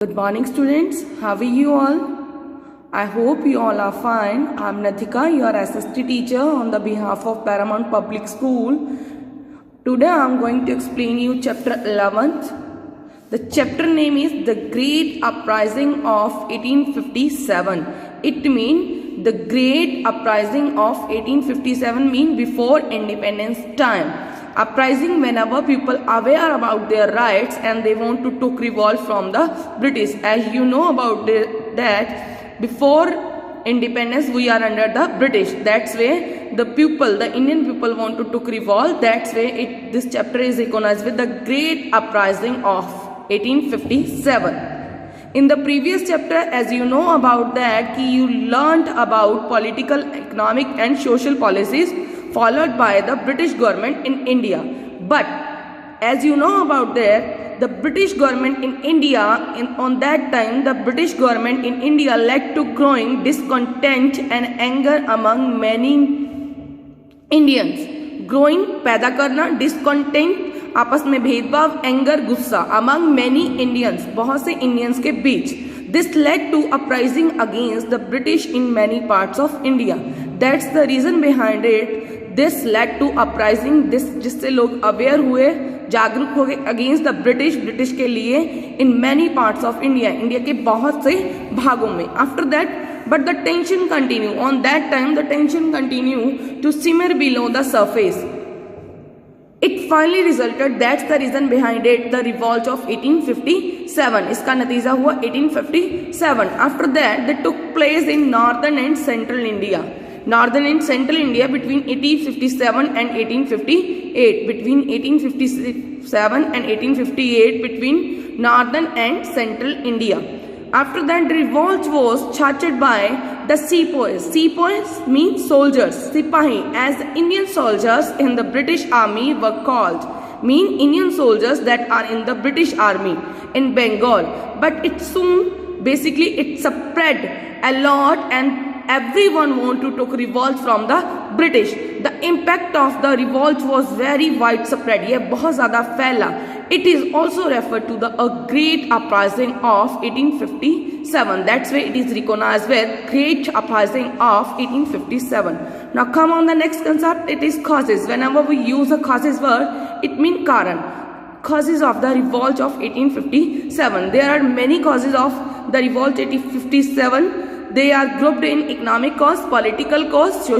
Good morning students, how are you all? I hope you all are fine. I am Nathika, your SST teacher on the behalf of Paramount Public School. Today I am going to explain you chapter 11th. The chapter name is The Great Uprising of 1857. It means the Great Uprising of 1857 means before independence time. Uprising whenever people aware about their rights and they want to took revolt from the British. As you know about that before independence we are under the British. That's why the people, the Indian people want to took revolt. That's why this chapter is recognized with the Great Uprising of 1857. In the previous chapter, as you know about that, you learnt about political, economic and social policies followed by the British government in India. But as you know about that, the British government in India, on that time, the British government in India led to growing discontent and anger among many Indians. Growing पैदा करना, discontent आपस में भेदभाव, anger गुस्सा among many Indians, बहुत से Indians के बीच. This led to uprising against the British in many parts of India. That's the reason behind it. This led to uprising, जिससे लोग अवेयर हुए, जागरूक हो गए against the British, ब्रिटिश के लिए in many parts of India, India के बहुत से भागों में. After that, but the tension continue. On that time, the tension continue to simmer below the surface. It finally resulted, that's the reason behind it, the revolt of 1857. इसका नतीजा हुआ 1857. After that, they took place in northern and central India. Northern and central India between 1857 and 1858. Between 1857 and 1858, between northern and central India. After that, the revolt was charted by the sepoys. Sepoys means soldiers, sipahi, as Indian soldiers in the British army were called. Mean Indian soldiers that are in the British army in Bengal. But it soon, basically it spread a lot and everyone want to take revolt from the British. The impact of the revolt was very widespread. ये बहुत ज़्यादा फैला. It is also referred to the Great Uprising of 1857. That's why it is recognized with Great Uprising of 1857. Now come on the next concept. It is causes. Whenever we use a causes word, it means karan. Causes of the revolt of 1857. There are many causes of the revolt 1857. They are grouped in economic cause, political cause,